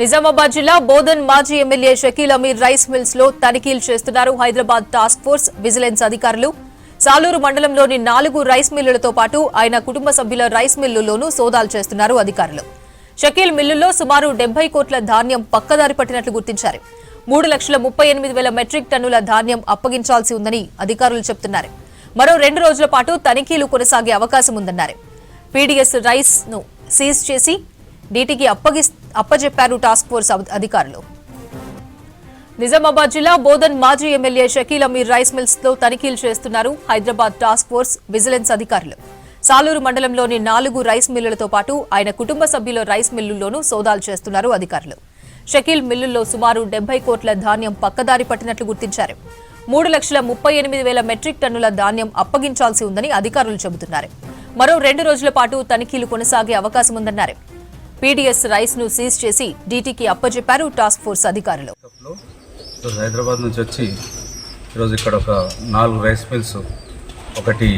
నిజామాబాద్ జిల్లా బోధన్ మాజీ MLA Shakeel Amir rice mills లో తనిఖీలు చేస్తున్నారు హైదరాబాద్ టాస్క్ ఫోర్స్ విజిలెన్స్ అధికారులు. సాలూరు మండలంలోని 4 రైస్ మిల్లులతో పాటు ఆయన కుటుంబ సభ్యుల రైస్ మిల్లుల్లోనూ సోదాలు చేస్తున్నారు అధికారులు. షకీల్ మిల్లుల్లో సుమారు 70 కోట్ల ధాన్యం పక్కదారి పట్టినట్లు గుర్తించారు. 3,38,000 మెట్రిక్ టన్నుల ధాన్యం అప్పగించాల్సి ఉందని అధికారులు చెబుతున్నారు. మరో 2 రోజుల పాటు తనిఖీలు కొనసాగే అవకాశం ఉందన్నారు. పీడీఎస్ రైస్ ను సీజ్ చేసి డీటీకి అప్పజెప్పారు టాస్క్ ఫోర్స్ అధికారులు. నిజామాబాద్ జిల్లా బోధన్ మాజీ MLA Shakeel Amir rice mills లో తనిఖీలు చేస్తున్నారు హైదరాబాద్ టాస్క్ ఫోర్స్ విజిలెన్స్ అధికారులు. సాలూరు మండలంలోని 4 రైస్ మిల్లులతో పాటు ఆయన కుటుంబ సభ్యుల రైస్ మిల్లుల్లోనూ సోదాలు చేస్తున్నారు అధికారులు. షకీల్ మిల్లుల్లో సుమారు 70 కోట్ల ధాన్యం పక్కదారి పట్టినట్లు గుర్తించారు. 3,38,000 మెట్రిక్ టన్నుల ధాన్యం అప్పగించాల్సి ఉందని అధికారులు చెబుతున్నారు. మరో 2 రోజుల పాటు తనిఖీలు కొనసాగే అవకాశం ఉందన్నారు. పీడీఎస్ రైస్ ను సీజ్ చేసి డీటీకి అప్పజెప్పారు టాస్క్ ఫోర్స్ అధికారులు. హైదరాబాద్ నుంచి వచ్చి ఈరోజు ఇక్కడ ఒక 4 రైస్ మిల్స్, ఒకటి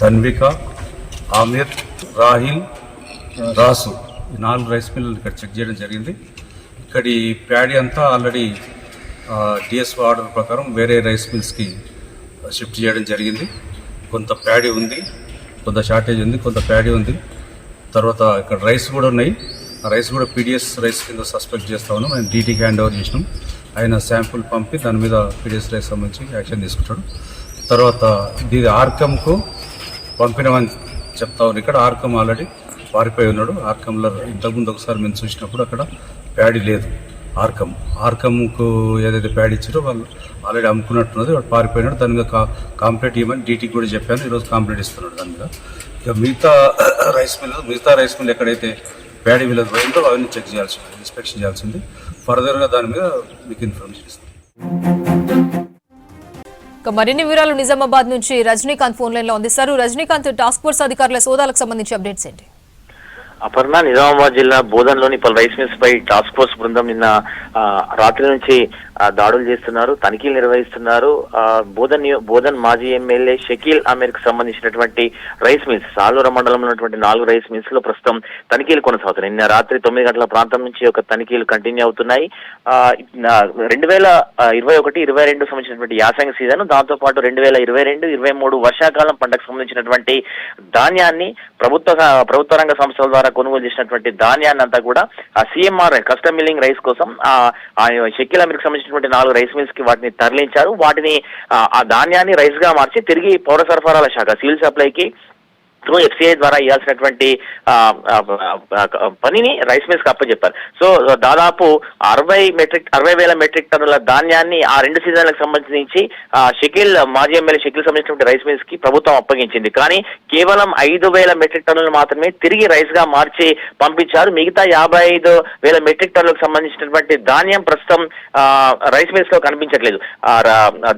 ధన్విక, ఆమిర్, రాహిల్, రాసు, ఈ 4 రైస్ మిల్లు ఇక్కడ చెక్ చేయడం జరిగింది. ఇక్కడి ప్యాడీ అంతా ఆల్రెడీ డిఎస్ఓ ఆర్డర్ ప్రకారం వేరే రైస్ మిల్స్కి షిఫ్ట్ చేయడం జరిగింది. కొంత ప్యాడీ ఉంది, కొంత షార్టేజ్ ఉంది, కొంత ప్యాడీ ఉంది. తర్వాత ఇక్కడ రైస్ కూడా ఉన్నాయి. ఆ రైస్ కూడా పీడిఎస్ రైస్ కింద సస్పెక్ట్ చేస్తా ఉన్నాం. ఆయన డీటీకి హ్యాండ్ ఓవర్ చేసినాం. ఆయన శాంపుల్ పంపి దాని మీద పీడిఎస్ రైస్ సంబంధించి యాక్షన్ తీసుకుంటాడు. తర్వాత దీని ఆర్కమ్కు పంపినామని చెప్తా ఉన్నాం. ఇక్కడ ఆర్కమ్ ఆల్రెడీ పారిపోయి ఉన్నాడు. ఆర్కంలో ఇంతకుముందు ఒకసారి మేము చూసినప్పుడు అక్కడ ప్యాడీ లేదు. ఆర్కమ్కు ఏదైతే ప్యాడ్ ఇచ్చారో వాళ్ళు ఆల్రెడీ అమ్ముకున్నట్టున్నది. వాడు పారిపోయినాడు. దాని మీద కాంప్లీట్ ఇవ్వమని డీటీకి కూడా చెప్పాను. ఈరోజు కాంప్లీట్ ఇస్తున్నాడు దాని మీద. ఇక మిగతా రైస్ మిల్ ఎక్కడైతే ప్యాడీ మిల్ పోయిందో అవన్నీ చెక్ చేయాల్సి ఉంది, ఇన్స్పెక్షన్ చేయాల్సింది. ఫర్దర్గా దాని మీద మీకు ఇన్ఫర్మేషన్ ఇస్తాం. మరిన్ని వివరాలు నిజామాబాద్ నుంచి రజనీకాంత్ ఫోన్ లైన్ లో అందిస్తారు. రజనీకాంత్, టాస్క్ ఫోర్స్ అధికారుల సోదాలకు సంబంధించి అప్డేట్స్ ఏంటి? అపర్ణ, నిజామాబాద్ జిల్లా బోధన్లోని పలు రైస్ మిల్స్ పై టాస్క్ ఫోర్స్ బృందం నిన్న రాత్రి నుంచి దాడులు చేస్తున్నారు, తనిఖీలు నిర్వహిస్తున్నారు. బోధన్ మాజీ ఎమ్మెల్యే షకీల్ అమీర్ కు సంబంధించినటువంటి రైస్ మిల్స్, సాలూరు మండలంలో ఉన్నటువంటి 4 రైస్ మిల్స్ లో ప్రస్తుతం తనిఖీలు కొనసాగుతున్నాయి. నిన్న రాత్రి 9 గంటల ప్రాంతం నుంచి ఒక తనిఖీలు కంటిన్యూ అవుతున్నాయి. 2021-22 సంబంధించినటువంటి యాసంగి సీజన్, దాంతో పాటు 2022-23 వర్షాకాలం పంటకు సంబంధించినటువంటి ధాన్యాన్ని ప్రభుత్వ రంగ సంస్థల ద్వారా కొనుగోలు చేసినటువంటి ధాన్యాన్ని అంతా కూడా సిఎంఆర్ కస్టమ్ మిల్లింగ్ రైస్ కోసం షకీల్ అమీర్ కు సంబంధించినటువంటి 4 రైస్ మిల్స్ కి వాటిని తరలించారు. వాటిని ఆ ధాన్యాన్ని రైస్ గా మార్చి తిరిగి పౌర సరఫరాల శాఖ సివిల్ సప్లైకి త్రూ ఎఫ్సిఐ ద్వారా ఇవ్వాల్సినటువంటి పనిని రైస్ మిల్స్ కి అప్పచెప్పారు. సో దాదాపు 60,000 మెట్రిక్ టన్నుల ధాన్యాన్ని ఆ 2 సీజన్లకు సంబంధించి మాజీ ఎమ్మెల్యే షకీల్ సంబంధించినటువంటి రైస్ మిల్స్ కి ప్రభుత్వం అప్పగించింది. కానీ కేవలం 5,000 మెట్రిక్ టన్నులు మాత్రమే తిరిగి రైస్ గా మార్చి పంపించారు. మిగతా 55,000 మెట్రిక్ టన్నులకు సంబంధించినటువంటి ధాన్యం ప్రస్తుతం రైస్ మిల్స్ లో కనిపించట్లేదు.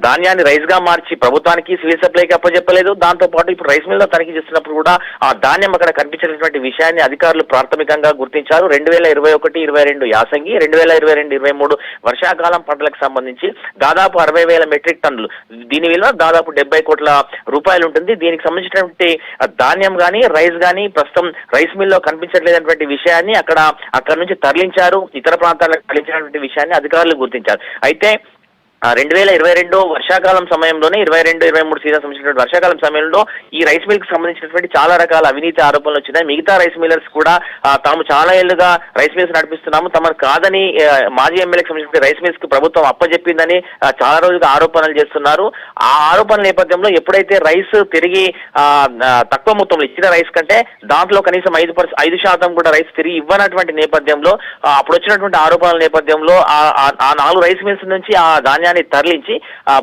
ధాన్యాన్ని రైస్ గా మార్చి ప్రభుత్వానికి సివిల్ సప్లైకి అప్పచెప్పలేదు. దాంతో పాటు ఇప్పుడు రైస్ మిల్ లో తనిఖీ చేస్తున్నప్పుడు కూడా ఆ ధాన్యం అక్కడ కనిపించినటువంటి విషయాన్ని అధికారులు ప్రాథమికంగా గుర్తించారు. 2021-22 యాసంగి, 2022-23 వర్షాకాలం పంటలకు సంబంధించి దాదాపు 60,000 మెట్రిక్ టన్నులు, దీని విలువ దాదాపు 70 కోట్ల రూపాయలు ఉంటుంది. దీనికి సంబంధించినటువంటి ధాన్యం గానీ రైస్ గానీ ప్రస్తుతం రైస్ మిల్ లో కనిపించట్లేదన్నటువంటి విషయాన్ని అక్కడ నుంచి తరలించారు, ఇతర ప్రాంతాలకు తరలించినటువంటి విషయాన్ని అధికారులు గుర్తించారు. అయితే 2022 వర్షాకాలం సమయంలోనే 22-23 సీజన్ సంబంధించినటువంటి వర్షాకాలం సమయంలో ఈ రైస్ మిల్ కి సంబంధించినటువంటి చాలా రకాల అవినీతి ఆరోపణలు వచ్చినాయి. మిగతా రైస్ మిల్లర్స్ కూడా తాము చాలా ఏళ్లుగా రైస్ మిల్స్ నడిపిస్తున్నాము, తమకు కాదని మాజీ ఎమ్మెల్యేకి సంబంధించిన రైస్ మిల్స్ కి ప్రభుత్వం అప్పచెప్పిందని చాలా రోజులుగా ఆరోపణలు చేస్తున్నారు. ఆ ఆరోపణల నేపథ్యంలో ఎప్పుడైతే రైస్ తిరిగి తక్కువ మొత్తంలో ఇచ్చిన రైస్ కంటే దాంట్లో కనీసం 5% కూడా రైస్ తిరిగి ఇవ్వనటువంటి నేపథ్యంలో అప్పుడు వచ్చినటువంటి ఆరోపణల నేపథ్యంలో ఆ 4 రైస్ మిల్స్ నుంచి ఆ ధాన్యాన్ని తరలించి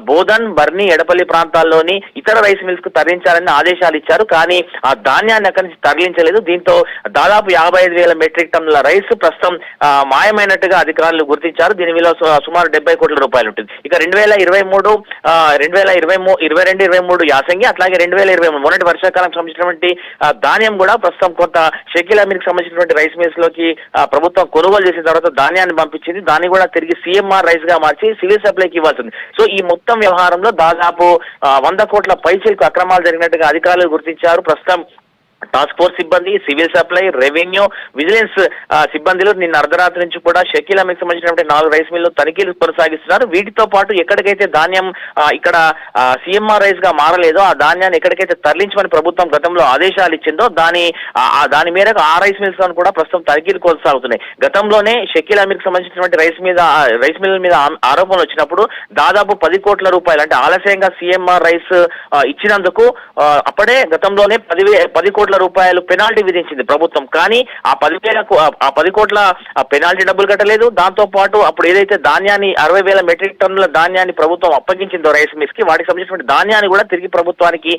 బోధన్, బర్ని, ఎడపల్లి ప్రాంతాల్లోని ఇతర రైస్ మిల్స్ కు తరలించాలని ఆదేశాలు ఇచ్చారు. కానీ ఆ ధాన్యాన్ని అక్కడి నుంచి తరలించలేదు. దీంతో దాదాపు 55,000 మెట్రిక్ టన్నుల రైస్ ప్రస్తుతం మాయమైనట్టుగా అధికారులు గుర్తించారు. దీని విలువ సుమారు 70 కోట్ల రూపాయలు ఉంటుంది. ఇక 2022-23 యాసంగి, అట్లాగే 2023 మొన్నటి వర్షాకాలం సంబంధించినటువంటి ధాన్యం కూడా ప్రస్తుతం కొంత షకీల్ అమీర్ కి సంబంధించినటువంటి రైస్ మిల్స్ లోకి ప్రభుత్వం కొనుగోలు చేసిన తర్వాత ధాన్యాన్ని పంపించింది. దాన్ని కూడా తిరిగి సిఎంఆర్ రైస్ గా మార్చి సివిల్ సప్లైకి ఇవ్వాల్సింది. సో ఈ మొత్తం వ్యవహారంలో దాదాపు 100 కోట్ల పైసలకు అక్రమాలు జరిగినట్టుగా అధికారులు గుర్తించారు. ప్రస్తుతం టాస్క్ ఫోర్స్ సిబ్బంది, సివిల్ సప్లై, రెవెన్యూ, విజిలెన్స్ సిబ్బందిలో నిన్న అర్ధరాత్రి నుంచి కూడా షకీల్ అమీర్కి సంబంధించినటువంటి 4 రైస్ మిల్లు తనిఖీలు కొనసాగిస్తున్నారు. వీటితో పాటు ఎక్కడికైతే ధాన్యం ఇక్కడ సిఎంఆర్ రైస్ గా మారలేదో ఆ ధాన్యాన్ని ఎక్కడికైతే తరలించమని ప్రభుత్వం గతంలో ఆదేశాలు ఇచ్చిందో దాని మేరకు ఆ రైస్ మిల్స్ కూడా ప్రస్తుతం తనిఖీలు కొనసాగుతున్నాయి. గతంలోనే షకీల్ అమీర్కి సంబంధించినటువంటి రైస్ మిల్ మీద ఆరోపణలు వచ్చినప్పుడు దాదాపు 10 కోట్ల రూపాయలు అంటే ఆలస్యంగా సిఎంఆర్ రైస్ ఇచ్చినందుకు అప్పుడే గతంలోనే 10 కోట్ల రూపాయలు పెనాల్టీ విధించింది ప్రభుత్వం. కానీ ఆ 10 కోట్ల పెనాల్టీ డబ్బులు కట్టలేదు. దాంతో పాటు అప్పుడు ఏదైతే ధాన్యాన్ని 60,000 మెట్రిక్ టన్నుల ధాన్యాన్ని ప్రభుత్వం అప్పగించిందో రైస్ మిల్స్ కి, వాటికి సంబంధించినటువంటి ధాన్యాన్ని కూడా తిరిగి ప్రభుత్వానికి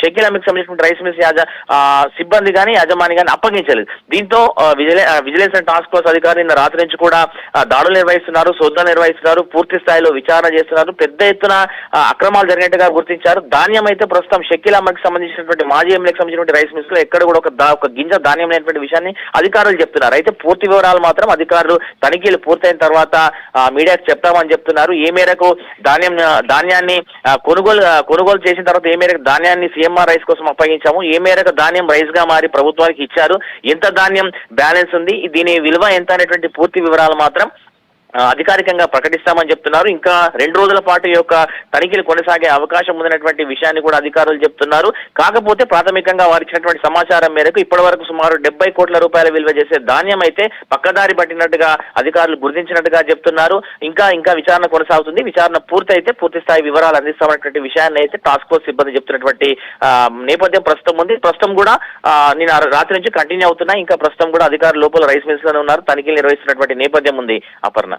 షకీల్ అమీర్కి సంబంధించినటువంటి రైస్ మిల్స్ సిబ్బంది కానీ యాజమాని కానీ అప్పగించలేదు. దీంతో విజిలెన్స్ అండ్ టాస్క్ ఫోర్స్ అధికారులు నిన్న రాత్రి నుంచి కూడా దాడులు నిర్వహిస్తున్నారు, శోధనలు నిర్వహిస్తున్నారు, పూర్తి స్థాయిలో విచారణ చేస్తున్నారు. పెద్ద ఎత్తున అక్రమాలు జరిగినట్టుగా గుర్తించారు. ధాన్యం అయితే ప్రస్తుతం షకీల్ అమీర్కి సంబంధించినటువంటి మాజీ ఎమ్మెల్యేకి సంబంధించినటువంటి రైస్ మిల్స్ లో ఎక్కడ కూడా ఒక గింజ ధాన్యం లేనటువంటి విషయాన్ని అధికారులు చెప్తున్నారు. అయితే పూర్తి వివరాలు మాత్రం అధికారులు తనిఖీలు పూర్తయిన తర్వాత మీడియాకు చెప్తామని చెప్తున్నారు. ఏ మేరకు ధాన్యాన్ని కొనుగోలు చేసిన తర్వాత ఏ మేరకు ధాన్యాన్ని సిఎంఆర్ రైస్ కోసం అప్పగించాము, ఏ మేరకు ధాన్యం రైస్ గా మారి ప్రభుత్వానికి ఇచ్చారు, ఎంత ధాన్యం బ్యాలెన్స్ ఉంది, దీని విలువ ఎంత అనేటువంటి పూర్తి వివరాలు మాత్రం అధికారికంగా ప్రకటిస్తామని చెప్తున్నారు. ఇంకా 2 రోజుల పాటు ఈ యొక్క తనిఖీలు కొనసాగే అవకాశం ఉందనేటువంటి విషయాన్ని కూడా అధికారులు చెప్తున్నారు. కాకపోతే ప్రాథమికంగా వారు ఇచ్చినటువంటి సమాచారం మేరకు ఇప్పటి వరకు సుమారు 70 కోట్ల రూపాయల విలువ చేసే ధాన్యం అయితే పక్కదారి పట్టినట్టుగా అధికారులు గుర్తించినట్టుగా చెప్తున్నారు. ఇంకా విచారణ కొనసాగుతుంది. విచారణ పూర్తయితే పూర్తి స్థాయి వివరాలు అందిస్తామనేటువంటి విషయాన్ని అయితే టాస్క్ ఫోర్స్ సిబ్బంది చెప్తున్నటువంటి నేపథ్యం ప్రస్తుతం ఉంది. ప్రస్తుతం కూడా నేను రాత్రి నుంచి కంటిన్యూ అవుతున్నాయి. ఇంకా ప్రస్తుతం కూడా అధికారులు లోపల రైస్ మిల్స్ లోనే ఉన్నారు, తనిఖీలు నిర్వహిస్తున్నటువంటి నేపథ్యం ఉంది. అపర్ణ.